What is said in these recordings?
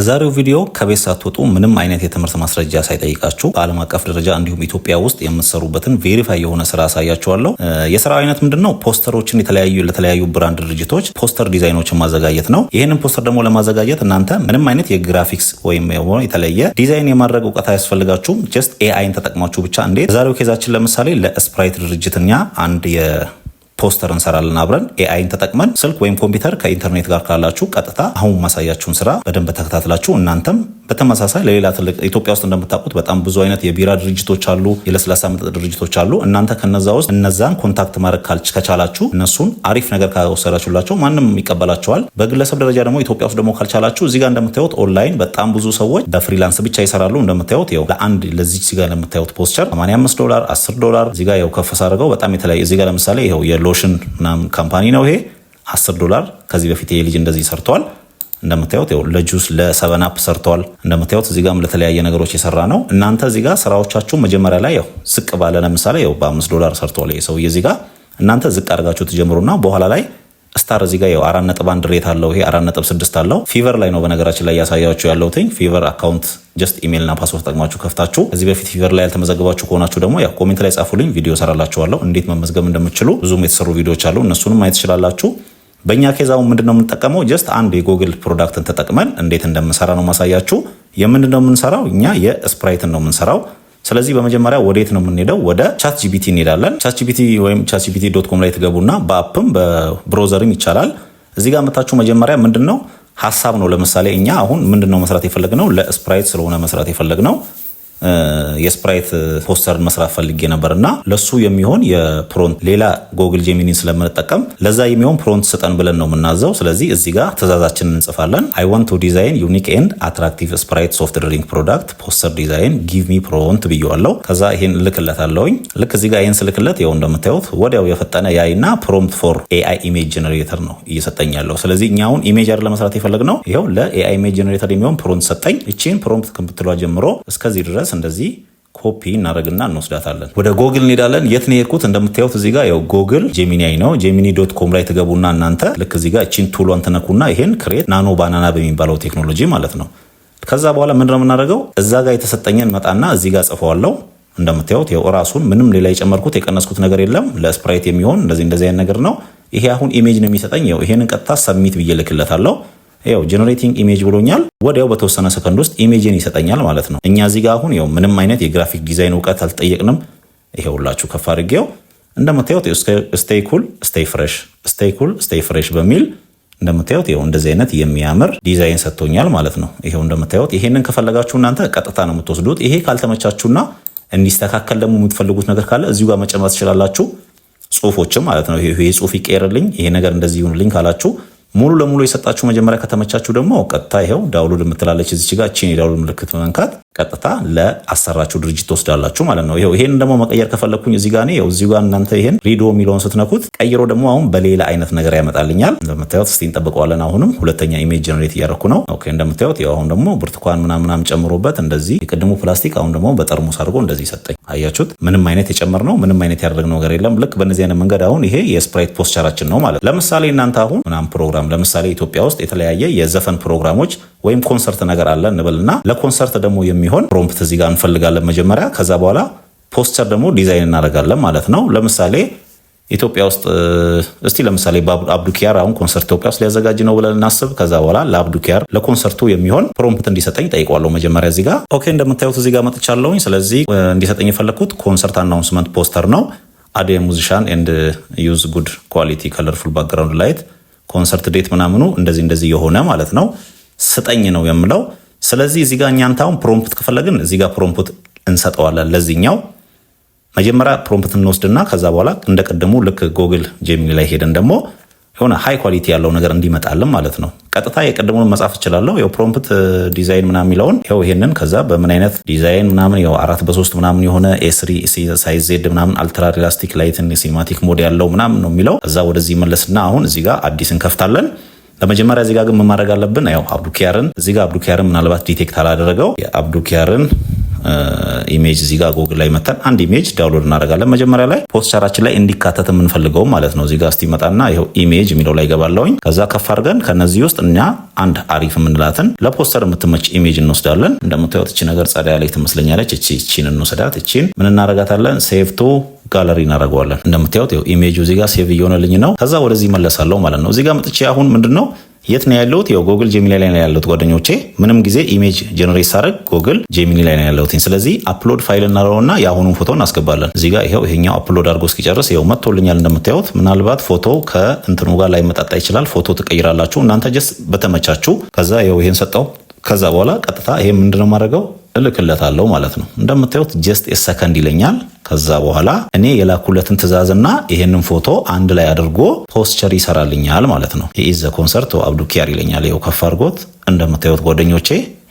በዛሬው ቪዲዮ ከቤት ሳትወጡ ምንም አይነት የትምህርት ማስረጃ ሳይጠይቃችሁ በዓለም አቀፍ ደረጃ እንዲሁም ኢትዮጵያ ውስጥ የምትሰሩበትን ቬሪፋይ የሆነ ስራ አሳያችኋለሁ። የስራው አይነት ምንድነው? ፖስተሮችን ለተለያዩ ብራንድ ድርጅቶች ፖስተር ዲዛይኖችን ማዘጋጀት ነው። ይህንን ፖስተር ደግሞ ለማዘጋጀት እናንተ ምንም አይነት የግራፊክስ ወይም የተለየ ዲዛይን የማድረግ እውቀት አያስፈልጋችሁም። ጀስት ኤአይን ተጠቅማችሁ ብቻ እንዴት በዛሬው ኬዛችን ለምሳሌ ለስፕራይት ድርጅትኛ አንድ ፖስተር እንሰራለን አብረን ኤአይን ተጠቅመን ስልክ ወይም ኮምፒውተር ከኢንተርኔት ጋር ካላችሁ ቀጥታ አሁን ማሳያችሁን ስራ በደንብ ተከታትላችሁ እናንተም በተመሳሳይ ለሌላ ትልቅ ኢትዮጵያ ውስጥ እንደምታውቁት በጣም ብዙ አይነት የቢራ ድርጅቶች አሉ፣ የለስላሳ መጠጥ ድርጅቶች አሉ። እናንተ ከነዛ ውስጥ እነዛን ኮንታክት ማድረግ ከቻላችሁ እነሱን አሪፍ ነገር ካወሰዳችሁላቸው ማንም ይቀበላቸዋል። በግለሰብ ደረጃ ደግሞ ኢትዮጵያ ውስጥ ደግሞ ካልቻላችሁ እዚህ ጋር እንደምታዩት ኦንላይን በጣም ብዙ ሰዎች በፍሪላንስ ብቻ ይሰራሉ። እንደምታዩት ይኸው ለአንድ ለዚህ እዚህ ጋር እንደምታዩት ፖስተር $85 $10 እዚህ ጋር ይኸው ከፈስ አድርገው በጣም የተለያየ እዚህ ጋር ለምሳሌ ይኸው የሎሽን ምናምን ካምፓኒ ነው ይሄ $10 ከዚህ በፊት ይሄ ልጅ እንደዚህ ሰርቷል። እንደምታዩት ይኸው ለጁስ ለ7 አፕ ሰርቷል። እንደምታዩት እዚህ ጋርም ለተለያየ ነገሮች የሰራ ነው። እናንተ እዚህ ጋር ስራዎቻችሁ መጀመሪያ ላይ ይኸው ዝቅ ባለ ለምሳሌ ይኸው $5 ሰርቷል ይሄ ሰውዬ። እዚህ ጋር እናንተ ዝቅ አድርጋችሁ ትጀምሩና በኋላ ላይ ስታር እዚህ ጋር ይኸው 4.1 ሬት አለው ይሄ 4.6 አለው። ፊቨር ላይ ነው በነገራችን ላይ ያሳያችሁ ያለው ፊቨር አካውንት ጀስት ኢሜልና ፓስወርድ ተጠቅማችሁ ከፍታችሁ እዚህ በፊት ፊቨር ላይ ያልተመዘገባችሁ ከሆናችሁ ደግሞ ያው ኮሜንት ላይ ጻፉልኝ፣ ቪዲዮ ሰራላችኋለሁ እንዴት መመዝገብ እንደምትችሉ። ብዙም የተሰሩ ቪዲዮዎች አሉ፣ እነሱንም ማየት ትችላላችሁ። በእኛ ኬዛው ምንድነው የምንጠቀመው? ጀስት አንድ የጎግል ፕሮዳክትን ተጠቅመን እንዴት እንደምንሰራ ነው ማሳያችሁ። የምንድነው የምንሰራው? እኛ የስፕራይትን ነው የምንሰራው። ስለዚህ በመጀመሪያ ወዴት ነው የምንሄደው? ወደ ቻት ጂፒቲ እንሄዳለን። ቻት ጂፒቲ ወይም chatgpt.com ላይ ትገቡና በአፕም በብሮዘርም ይቻላል። እዚህ ጋር መታችሁ መጀመሪያ ምንድነው ሐሳብ ነው። ለምሳሌ እኛ አሁን ምንድነው መስራት የፈለግነው? ለስፕራይት ስለሆነ መስራት የፈለግነው የስፕራይት ፖስተርን መስራት ፈልጌ ነበርና ለሱ የሚሆን የፕሮንት ሌላ ጎግል ጄሚኒን ስለምንጠቀም ለዛ የሚሆን ፕሮንት ስጠን ብለን ነው የምናዘው። ስለዚህ እዚህ ጋር ትእዛዛችንን እንጽፋለን። I want to design unique and attractive sprite soft drink product poster design give me prompt ብየዋለሁ። ከዛ ይሄን ልክለታለሁኝ። ልክ እዚህ ጋር ይሄን ስልክለት ይኸው እንደምታዩት ወዲያው የፈጠነ ያይና prompt for AI image generator ነው እየሰጠኝ ያለው። ስለዚህ እኛ አሁን ኢሜጅ አይደል ለመስራት የፈለግነው ይኸው ለAI image generator የሚሆን ፕሮምፕት ሰጠኝ። እቺን ፕሮምፕት ከምትሏ ጀምሮ እስከዚህ ድረስ እንደዚህ ኮፒ እናደርግና እንወስዳታለን። ወደ ጎግል እንሄዳለን። የት ነው የሄድኩት? እንደምታዩት እዚህ ጋር ያው ጎግል ጄሚናይ ነው። gemini.com ላይ ትገቡና እናንተ ልክ እዚህ ጋር እቺን ቱሏን ትነኩና ይሄን ክሬት ናኖ ባናና በሚባለው ቴክኖሎጂ ማለት ነው። ከዛ በኋላ ምንድነው የምናደርገው? እዛ ጋር የተሰጠኝን መጣና እዚህ ጋር ጽፈዋለሁ። እንደምታዩት ያው ራሱን ምንም ሌላ የጨመርኩት የቀነስኩት ነገር የለም። ለስፕራይት የሚሆን እንደዚህ አይነት ነገር ነው። ይሄ አሁን ኢሜጅ ነው የሚሰጠኝ። ያው ይሄንን ቀጥታ ሰብሚት ብዬ ልክለታለሁ። ያው ጀነሬቲንግ ኢሜጅ ብሎኛል። ወዲያው በተወሰነ ሰከንድ ውስጥ ኢሜጅን ይሰጠኛል ማለት ነው። እኛ እዚህ ጋር አሁን ያው ምንም አይነት የግራፊክ ዲዛይን እውቀት አልጠየቅንም። ይሄውላችሁ ከፍ አድርጌው እንደምታዩት ስቴይ ኩል ስቴይ ፍሬሽ ስቴይ ኩል ስቴይ ፍሬሽ በሚል እንደምታዩት ያው እንደዚህ አይነት የሚያምር ዲዛይን ሰጥቶኛል ማለት ነው። ይሄው እንደምታዩት ይሄንን ከፈለጋችሁ እናንተ ቀጥታ ነው የምትወስዱት። ይሄ ካልተመቻችሁና እንዲስተካከል ደግሞ የምትፈልጉት ነገር ካለ እዚሁ ጋር መጨመር ትችላላችሁ። ጽሁፎችም ማለት ነው። ይሄ ጽሁፍ ይቀየርልኝ፣ ይሄ ነገር እንደዚህ ይሁንልኝ ካላችሁ ሙሉ ለሙሉ የሰጣችሁ መጀመሪያ ከተመቻችሁ ደግሞ ቀጥታ ይሄው ዳውንሎድ የምትላለች እዚች ጋር እቺን የዳውንሎድ ምልክት በመንካት ቀጥታ ለአሰራችሁ ድርጅት ትወስዳላችሁ ማለት ነው። ይሄን ደግሞ መቀየር ከፈለኩኝ እዚህ ጋር ነው እዚህ ጋር እናንተ ይሄን ሪዶ የሚለውን ስትነኩት ቀይሮ ደግሞ አሁን በሌላ አይነት ነገር ያመጣልኛል። እንደምታዩት እስቲ እንጠብቀዋለን። አሁንም ሁለተኛ ኢሜጅ ጀነሬት እያደረኩ ነው። ኦኬ እንደምታዩት ያው አሁን ደግሞ ብርቱካን ምናምን ጨምሮበት እንደዚህ የቅድሙ ፕላስቲክ አሁን ደግሞ በጠርሙስ አድርጎ እንደዚህ ሰጠኝ። አያችሁት? ምንም አይነት የጨመርነው ምንም አይነት ያደረግነው ነገር የለም። ልክ በእነዚህ አይነት መንገድ አሁን ይሄ የስፕራይት ፖስቸራችን ነው ማለት። ለምሳሌ እናንተ አሁን ምናምን ፕሮግራም ለምሳሌ ኢትዮጵያ ውስጥ የተለያየ የዘፈን ፕሮግራሞች ወይም ኮንሰርት ነገር አለ እንበልና ለኮንሰርት ደግሞ የሚሆን ፕሮምፕት እዚህ ጋር እንፈልጋለን መጀመሪያ። ከዛ በኋላ ፖስተር ደግሞ ዲዛይን እናደርጋለን ማለት ነው። ለምሳሌ ኢትዮጵያ ውስጥ እስቲ ለምሳሌ አብዱኪያር አሁን ኮንሰርት ኢትዮጵያ ውስጥ ሊያዘጋጅ ነው ብለን እናስብ። ከዛ በኋላ ለአብዱኪያር ለኮንሰርቱ የሚሆን ፕሮምፕት እንዲሰጠኝ ጠይቀዋለሁ መጀመሪያ እዚህ ጋር። ኦኬ እንደምታዩት እዚህ ጋር መጥቻለሁኝ። ስለዚህ እንዲሰጠኝ የፈለኩት ኮንሰርት አናውንስመንት ፖስተር ነው። አድ ሙዚሻን ኤንድ ዩዝ ጉድ ኳሊቲ ከለርፉል ባክግራውንድ ላይት ኮንሰርት ዴት ምናምኑ እንደዚህ የሆነ ማለት ነው ስጠኝ ነው የምለው። ስለዚህ እዚህ ጋር እኛንተ አሁን ፕሮምፕት ከፈለግን እዚህ ጋር ፕሮምፕት እንሰጠዋለን። ለዚህኛው መጀመሪያ ፕሮምፕት እንወስድና ከዛ በኋላ እንደቀደሙ ልክ ጎግል ጄሚኒ ላይ ሄደን ደግሞ የሆነ ሃይ ኳሊቲ ያለው ነገር እንዲመጣልን ማለት ነው። ቀጥታ የቀደሙን መጻፍ እችላለሁ። ያው ፕሮምፕት ዲዛይን ምናምን የሚለውን ያው ይሄንን ከዛ በምን አይነት ዲዛይን ምናምን ያው 4:3 ምናምን የሆነ ኤ3 ሳይዝ ዜድ ምናምን አልትራ ሪላስቲክ ላይትን ሲኒማቲክ ሞድ ያለው ምናምን ነው የሚለው። ከዛ ወደዚህ መለስና አሁን እዚህ ጋር አዲስ እንከፍታለን። ለመጀመሪያ እዚህ ጋር ግን ምን ማድረግ አለብን? ያው አብዱኪያርን እዚህ ጋር አብዱኪያርን ምናልባት ዲቴክት አላደረገው የአብዱኪያርን ኢሜጅ እዚህ ጋር ጉግል ላይ መተን አንድ ኢሜጅ ዳውንሎድ እናደርጋለን። መጀመሪያ ላይ ፖስተራችን ላይ እንዲካተት የምንፈልገው ማለት ነው። እዚህ ጋር እስቲ መጣና ይሄው ኢሜጅ የሚለው ላይ ገባለሁኝ። ከዛ ከፍ አድርገን ከነዚህ ውስጥ እኛ አንድ አሪፍ የምንላትን ለፖስተር የምትመች ኢሜጅ እንወስዳለን። እንደምታዩት እቺ ነገር ጸዳ ያለች ትመስለኛለች። እቺን እንወስዳት። እቺን ምን እናደርጋታለን? ሴቭ ቱ ጋለሪ እናደርገዋለን። እንደምታዩት ይሄው ኢሜጁ እዚህ ጋር ሴቭ እየሆነልኝ ነው። ከዛ ወደዚህ መለሳለሁ ማለት ነው። እዚህ ጋር መጥቼ አሁን ምንድነው የት ነው ያለሁት? ያው ጉግል ጄሚኒ ላይ ነው ያለሁት ጓደኞቼ። ምንም ጊዜ ኢሜጅ ጀነሬት ሳደርግ ጉግል ጄሚኒ ላይ ነው ያለሁት። ስለዚህ አፕሎድ ፋይል እናረውና የአሁኑን ፎቶ እናስገባለን። እዚህ ጋር ይሄኛው አፕሎድ አድርጎ እስኪጨርስ ይሄው መጥቶልኛል እንደምታዩት። ምናልባት ፎቶ ከእንትኑ ጋር ላይ መጣጣ ይችላል። ፎቶ ትቀይራላችሁ እናንተ ጀስት በተመቻችሁ። ከዛ ይሄን ሰጠው። ከዛ በኋላ ቀጥታ ይሄ ምንድነው ማድረገው እልክለታለሁ ማለት ነው። እንደምታዩት ጀስት ኤ ሰከንድ ይለኛል። ከዛ በኋላ እኔ የላኩለትን ትዕዛዝና ይሄንን ፎቶ አንድ ላይ አድርጎ ፖስቸር ይሰራልኛል ማለት ነው። ኢዝ ዘ ኮንሰርት አብዱ ኪያር ይለኛል። ይሄው ከፍ አድርጎት እንደምታዩት ጓደኞቼ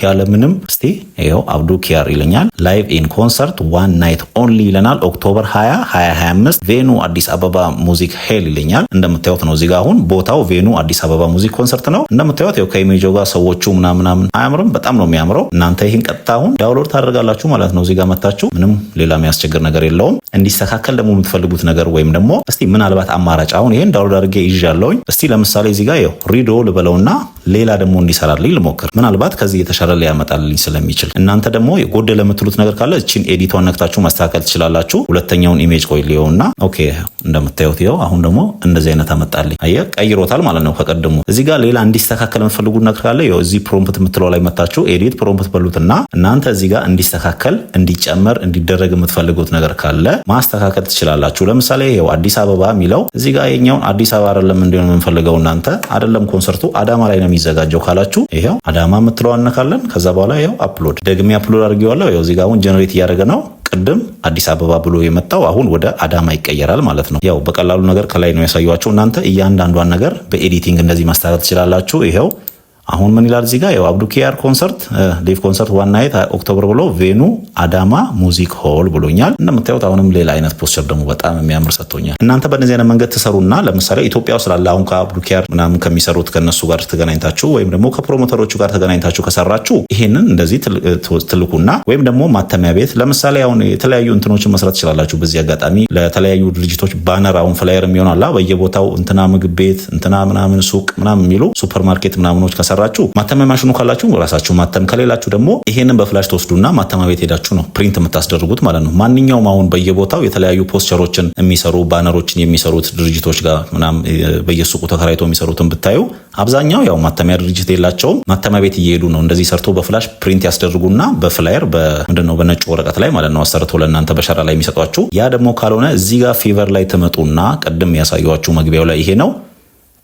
ያለምንም እስቲ ይሄው አብዱ ኪያር ይለኛል። ላይቭ ኢን ኮንሰርት ዋን ናይት ኦንሊ ይለናል። ኦክቶበር 20 2025 ቬኑ አዲስ አበባ ሙዚክ ሄል ይለኛል። እንደምታዩት ነው እዚህ ጋር አሁን ቦታው ቬኑ አዲስ አበባ ሙዚክ ኮንሰርት ነው። እንደምታዩት ይሄው ከኢሜጆ ጋር ሰዎቹ ምናምን አያምርም? በጣም ነው የሚያምረው። እናንተ ይሄን ቀጥታ አሁን ዳውንሎድ ታደርጋላችሁ ማለት ነው። እዚህ ጋር መታችሁ ምንም ሌላ የሚያስቸግር ነገር የለውም። እንዲስተካከል ደግሞ የምትፈልጉት ነገር ወይም ደግሞ እስቲ ምናልባት አማራጭ አሁን ይሄን ዳውንሎድ አድርጌ ይዣለሁኝ። እስቲ ለምሳሌ እዚህ ጋር ይሄው ሪዶ ልበለውና ሌላ ደግሞ እንዲሰራልኝ ልሞክር። ምናልባት ከዚህ የተሻለ ሊያመጣልኝ ስለሚችል እናንተ ደግሞ የጎደለ የምትሉት ነገር ካለ እቺን ኤዲቷን ነክታችሁ ማስተካከል ትችላላችሁ። ሁለተኛውን ኢሜጅ ቆይ ሊየውና ኦኬ እንደምታዩት ይሄው አሁን ደግሞ እንደዚህ አይነት አመጣልኝ። አየ ቀይሮታል ማለት ነው ከቀድሞ። እዚህ ጋር ሌላ እንዲስተካከል የምትፈልጉት ነገር ካለ ይሄው እዚህ ፕሮምፕት የምትለው ላይ መታችሁ ኤዲት ፕሮምፕት በሉትና እናንተ እዚህ ጋር እንዲስተካከል እንዲጨመር እንዲደረግ የምትፈልጉት ነገር ካለ ማስተካከል ትችላላችሁ። ለምሳሌ ይሄው አዲስ አበባ የሚለው እዚህ ጋር የኛውን አዲስ አበባ አይደለም እንዲሆን የምንፈልገው እናንተ አይደለም ኮንሰርቱ አዳማ ላይ ነው የሚዘጋጀው ካላችሁ ይሄው አዳማ የምትለው አነካለን። ከዛ በኋላ ይሄው አፕሎድ ደግሜ አፕሎድ አድርጌዋለሁ። ይሄው እዚህ ጋር አሁን ጀነሬት እያደረገ ነው። ቅድም አዲስ አበባ ብሎ የመጣው አሁን ወደ አዳማ ይቀየራል ማለት ነው። ያው በቀላሉ ነገር ከላይ ነው ያሳዩዋችሁ። እናንተ እያንዳንዷን ነገር በኤዲቲንግ እንደዚህ ማስተካከል ትችላላችሁ። ይሄው አሁን ምን ይላል እዚህ ጋር ያው አብዱ ኪያር ኮንሰርት ሊቭ ኮንሰርት ዋን ናይት ኦክቶበር ብሎ ቬኑ አዳማ ሙዚክ ሆል ብሎኛል። እንደምታዩት አሁንም ሌላ አይነት ፖስቸር ደግሞ በጣም የሚያምር ሰጥቶኛል። እናንተ በእነዚህ አይነት መንገድ ትሰሩና ለምሳሌ ኢትዮጵያ ውስጥ ላለ አሁን ከአብዱ ኪያር ምናምን ከሚሰሩት ከነሱ ጋር ተገናኝታችሁ ወይም ደግሞ ከፕሮሞተሮቹ ጋር ተገናኝታችሁ ከሰራችሁ ይሄንን እንደዚህ ትልኩና ወይም ደግሞ ማተሚያ ቤት ለምሳሌ አሁን የተለያዩ እንትኖችን መስራት ትችላላችሁ። በዚህ አጋጣሚ ለተለያዩ ድርጅቶች ባነር አሁን ፍላየር የሚሆናላ በየቦታው እንትና ምግብ ቤት እንትና ምናምን ሱቅ ምናምን የሚሉ ሱፐርማርኬት ምናምኖች ሰራችሁ ማተሚያ ማሽኑ ካላችሁ ራሳችሁ ማተም፣ ከሌላችሁ ደግሞ ይሄንን በፍላሽ ተወስዱና ማተሚያ ቤት ሄዳችሁ ነው ፕሪንት የምታስደርጉት ማለት ነው። ማንኛውም አሁን በየቦታው የተለያዩ ፖስቸሮችን የሚሰሩ ባነሮችን የሚሰሩት ድርጅቶች ጋር ምናምን በየሱቁ ተከራይቶ የሚሰሩትን ብታዩ አብዛኛው ያው ማተሚያ ድርጅት የላቸውም። ማተሚያ ቤት እየሄዱ ነው እንደዚህ ሰርቶ በፍላሽ ፕሪንት ያስደርጉና በፍላየር ምንድነው በነጭ ወረቀት ላይ ማለት ነው አሰርተው ለእናንተ በሸራ ላይ የሚሰጧችሁ። ያ ደግሞ ካልሆነ እዚህ ጋር ፊቨር ላይ ትመጡና ቅድም ያሳዩዋችሁ መግቢያው ላይ ይሄ ነው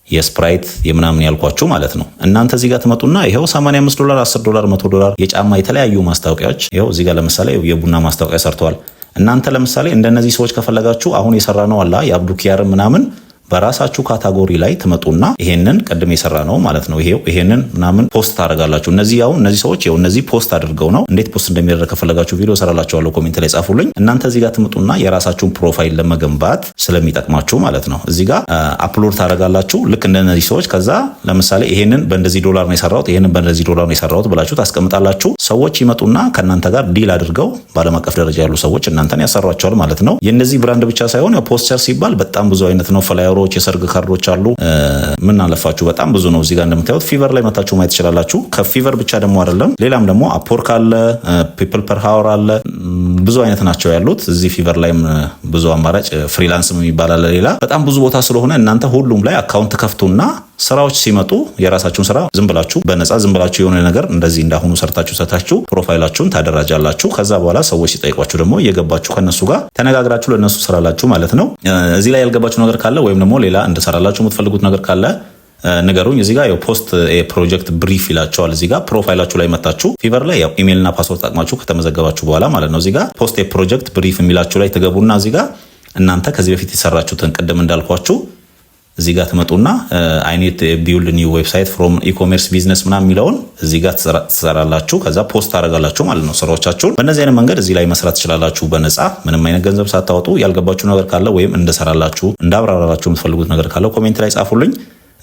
የስፕራይት የምናምን ያልኳችሁ ማለት ነው። እናንተ እዚህ ጋር ትመጡና ይሄው $85 $10 $100 የጫማ የተለያዩ ማስታወቂያዎች ይሄው እዚህ ጋር ለምሳሌ የቡና ማስታወቂያ ሰርተዋል። እናንተ ለምሳሌ እንደነዚህ ሰዎች ከፈለጋችሁ አሁን የሰራ ነው አላ የአብዱ ኪያር ምናምን በራሳችሁ ካታጎሪ ላይ ትመጡና ይሄንን ቀድም የሰራ ነው ማለት ነው ይሄንን ምናምን ፖስት ታደርጋላችሁ። እነዚህ ሰዎች ይሄው እነዚህ ፖስት አድርገው ነው እንዴት ፖስት እንደሚደረግ ከፈለጋችሁ ቪዲዮ ሰራላችኋለሁ ኮሜንት ላይ ጻፉልኝ። እናንተ እዚህ ጋር ትመጡና የራሳችሁን ፕሮፋይል ለመገንባት ስለሚጠቅማችሁ ማለት ነው እዚህ ጋር አፕሎድ ታደርጋላችሁ ልክ እንደነዚህ ሰዎች። ከዛ ለምሳሌ ይሄንን በእንደዚህ $1 ነው የሰራሁት ይሄንን በእንደዚህ $1 ነው የሰራሁት ብላችሁ ታስቀምጣላችሁ። ሰዎች ይመጡና ከእናንተ ጋር ዲል አድርገው በዓለም አቀፍ ደረጃ ያሉ ሰዎች እናንተን ያሰሯቸዋል ማለት ነው። የነዚህ ብራንድ ብቻ ሳይሆን ያው ፖስቸር ሲባል በጣም ብዙ አይነት ነው። ፍላየሮች የሰርግ ካርዶች አሉ። ምን አለፋችሁ በጣም ብዙ ነው። እዚህ ጋር እንደምታዩት ፊቨር ላይ መታችሁ ማየት ትችላላችሁ። ከፊቨር ብቻ ደግሞ አይደለም ሌላም ደግሞ አፕወርክ አለ፣ ፒፕል ፐር ሃወር አለ። ብዙ አይነት ናቸው ያሉት። እዚህ ፊቨር ላይም ብዙ አማራጭ ፍሪላንስም የሚባል አለ። ሌላ በጣም ብዙ ቦታ ስለሆነ እናንተ ሁሉም ላይ አካውንት ከፍቱና ስራዎች ሲመጡ የራሳችሁን ስራ ዝም ብላችሁ በነፃ ዝም ብላችሁ የሆነ ነገር እንደዚህ እንዳሁኑ ሰርታችሁ ፕሮፋይላችሁን ታደራጃላችሁ። ከዛ በኋላ ሰዎች ሲጠይቋችሁ ደግሞ እየገባችሁ ከነሱ ጋር ተነጋግራችሁ ለነሱ ስራላችሁ ማለት ነው። እዚህ ላይ ያልገባችሁ ነገር ካለ ወይም ደግሞ ሌላ እንድሰራላችሁ የምትፈልጉት ነገር ካለ ነገሩኝ። እዚህ ጋር ፕሮስት ፕሮጀክት ብሪፍ ይላቸዋል። እዚህ ጋር ፕሮፋይላችሁ ላይ መጣችሁ ፊቨር ላይ ያው ኢሜይልና ፓስወርድ ተጠቅማችሁ ከተመዘገባችሁ በኋላ ማለት ነው እዚህ ጋር ፖስት ፕሮጀክት ብሪፍ የሚላችሁ ላይ ትገቡና እዚህ ጋር እናንተ ከዚህ በፊት የሰራችሁትን ቅድም እንዳልኳችሁ እዚህ ጋር ትመጡና አይ ኒድ ቢልድ ኒው ዌብሳይት ፍሮም ኢኮሜርስ ቢዝነስ ምናምን የሚለውን እዚህ ጋር ትሰራላችሁ። ከዛ ፖስት ታደርጋላችሁ ማለት ነው ስራዎቻችሁን። በእነዚህ አይነት መንገድ እዚህ ላይ መስራት ትችላላችሁ በነፃ ምንም አይነት ገንዘብ ሳታወጡ። ያልገባችሁ ነገር ካለ ወይም እንደሰራላችሁ እንዳብራራላችሁ የምትፈልጉት ነገር ካለ ኮሜንት ላይ ጻፉልኝ።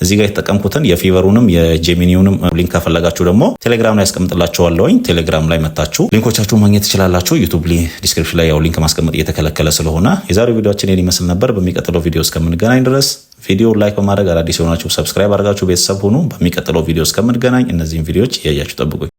እዚህ ጋር የተጠቀምኩትን የፊቨሩንም የጄሚኒውንም ሊንክ ከፈለጋችሁ ደግሞ ቴሌግራም ላይ ያስቀምጥላችኋለሁ። ቴሌግራም ላይ መታችሁ ሊንኮቻችሁን ማግኘት ትችላላችሁ። ዩቲዩብ ዲስክሪፕሽን ላይ ያው ሊንክ ማስቀመጥ እየተከለከለ ስለሆነ የዛሬው ቪዲዮአችን ይሄን ይመስል ነበር። በሚቀጥለው ቪዲዮ እስከምንገናኝ ድረስ ቪዲዮ ላይክ በማድረግ አዳዲስ የሆናችሁ ሰብስክራይብ አድርጋችሁ ቤተሰብ ሁኑ። በሚቀጥለው ቪዲዮ እስከምንገናኝ እነዚህን ቪዲዮዎች እያያችሁ ጠብቁኝ።